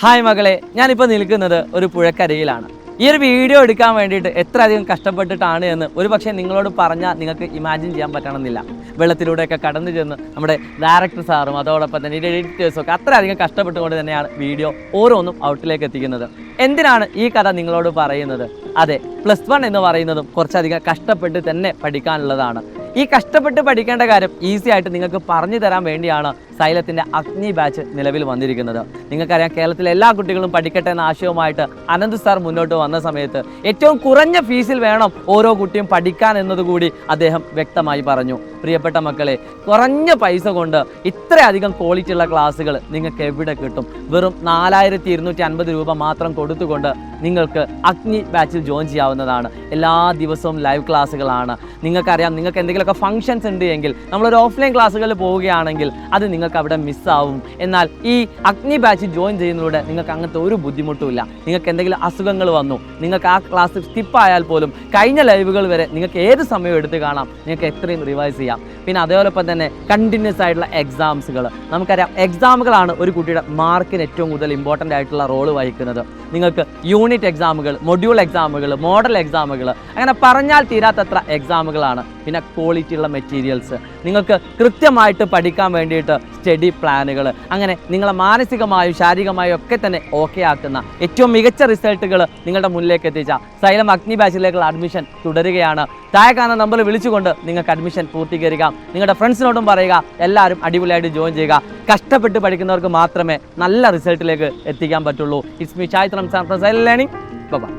Hi മകളെ, ഞാനിപ്പോൾ നിൽക്കുന്നത് ഒരു പുഴക്കരയിലാണ്. ഈ ഒരു വീഡിയോ എടുക്കാൻ വേണ്ടിയിട്ട് എത്ര അധികം കഷ്ടപ്പെട്ടിട്ടാണ് എന്ന് ഒരു പക്ഷേ നിങ്ങളോട് പറഞ്ഞാൽ നിങ്ങൾക്ക് ഇമാജിൻ ചെയ്യാൻ പറ്റണമെന്നില്ല. വെള്ളത്തിലൂടെയൊക്കെ കടന്നു ചെന്ന് നമ്മുടെ ഡയറക്ടർ സാറും അതോടൊപ്പം തന്നെ എഡിറ്റേഴ്സും ഒക്കെ അത്രയധികം കഷ്ടപ്പെട്ടുകൊണ്ട് തന്നെയാണ് വീഡിയോ ഓരോന്നും ഔട്ടിലേക്ക് എത്തിക്കുന്നത്. എന്തിനാണ് ഈ കഥ നിങ്ങളോട് പറയുന്നത്? അതെ, +1 എന്ന് പറയുന്നതും കുറച്ചധികം കഷ്ടപ്പെട്ട് തന്നെ പഠിക്കാനുള്ളതാണ്. ഈ കഷ്ടപ്പെട്ട് പഠിക്കേണ്ട കാര്യം ഈസി ആയിട്ട് നിങ്ങൾക്ക് പറഞ്ഞു തരാൻ വേണ്ടിയാണ് സൈലത്തിൻ്റെ അഗ്നി ബാച്ച് നിലവിൽ വന്നിരിക്കുന്നത്. നിങ്ങൾക്കറിയാം, കേരളത്തിലെ എല്ലാ കുട്ടികളും പഠിക്കട്ടെ എന്ന ആശയവുമായിട്ട് അനന്ത് സാർ മുന്നോട്ട് വന്ന സമയത്ത് ഏറ്റവും കുറഞ്ഞ ഫീസിൽ വേണം ഓരോ കുട്ടിയും പഠിക്കാൻ എന്നതുകൂടി അദ്ദേഹം വ്യക്തമായി പറഞ്ഞു. പ്രിയപ്പെട്ട മക്കളെ, കുറഞ്ഞ പൈസ കൊണ്ട് ഇത്രയധികം ക്വാളിറ്റി ഉള്ള ക്ലാസ്സുകൾ നിങ്ങൾക്ക് എവിടെ കിട്ടും? വെറും 4250 രൂപ മാത്രം കൊടുത്തുകൊണ്ട് നിങ്ങൾക്ക് അഗ്നി ബാച്ചിൽ ജോയിൻ ചെയ്യാവുന്നതാണ്. എല്ലാ ദിവസവും ലൈവ് ക്ലാസ്സുകളാണ്. നിങ്ങൾക്കറിയാം, നിങ്ങൾക്ക് എന്തെങ്കിലുമൊക്കെ ഫംഗ്ഷൻസ് ഉണ്ട് എങ്കിൽ നമ്മളൊരു ഓഫ്ലൈൻ ക്ലാസ്സുകളിൽ പോവുകയാണെങ്കിൽ അത് നിങ്ങൾക്ക് അവിടെ മിസ്സാവും. എന്നാൽ ഈ അഗ്നി ബാച്ചിൽ ജോയിൻ ചെയ്യുന്നതിലൂടെ നിങ്ങൾക്ക് അങ്ങനത്തെ ഒരു ബുദ്ധിമുട്ടുമില്ല. നിങ്ങൾക്ക് എന്തെങ്കിലും അസുഖങ്ങൾ വന്നു, നിങ്ങൾക്ക് ആ ക്ലാസ് സ്കിപ്പായാൽ പോലും കഴിഞ്ഞ ലൈവുകൾ വരെ നിങ്ങൾക്ക് ഏത് സമയവും എടുത്ത് കാണാം. നിങ്ങൾക്ക് എത്രയും റിവൈസ് ചെയ്യാം. പിന്നെ അതേപോലൊപ്പം തന്നെ കണ്ടിന്യൂസ് ആയിട്ടുള്ള എക്സാംസുകൾ. നമുക്കറിയാം, എക്സാമുകളാണ് ഒരു കുട്ടിയുടെ മാർക്കിന് ഏറ്റവും കൂടുതൽ ഇമ്പോർട്ടൻ്റ് ആയിട്ടുള്ള റോള് വഹിക്കുന്നത്. നിങ്ങൾക്ക് യൂണിറ്റ് എക്സാമുകൾ, മൊഡ്യൂൾ എക്സാമുകൾ, മോഡൽ എക്സാമുകൾ, അങ്ങനെ പറഞ്ഞാൽ തീരാത്തത്ര എക്സാമുകളാണ്. പിന്നെ ക്വാളിറ്റി ഉള്ള മെറ്റീരിയൽസ്, നിങ്ങൾക്ക് കൃത്യമായിട്ട് പഠിക്കാൻ വേണ്ടിയിട്ട് സ്റ്റഡി പ്ലാനുകൾ, അങ്ങനെ നിങ്ങളെ മാനസികമായും ശാരീരികമായും ഒക്കെ തന്നെ ഓക്കെ ആക്കുന്ന ഏറ്റവും മികച്ച റിസൾട്ടുകൾ നിങ്ങളുടെ മുന്നിലേക്ക് എത്തിച്ച സൈലം അഗ്നി ബാച്ചിലേക്കുള്ള അഡ്മിഷൻ തുടരുകയാണ്. താഴെ കാണുന്ന നമ്പറിൽ വിളിച്ചുകൊണ്ട് നിങ്ങൾക്ക് അഡ്മിഷൻ പൂർത്തീകരിക്കാം. നിങ്ങളുടെ ഫ്രണ്ട്സിനോടും പറയുക, എല്ലാവരും അടിപൊളിയായിട്ട് ജോയിൻ ചെയ്യുക. കഷ്ടപ്പെട്ട് പഠിക്കുന്നവർക്ക് മാത്രമേ നല്ല റിസൾട്ടിലേക്ക് എത്തിക്കാൻ പറ്റുള്ളൂ. It's me Chaithram from Xylem learning. By.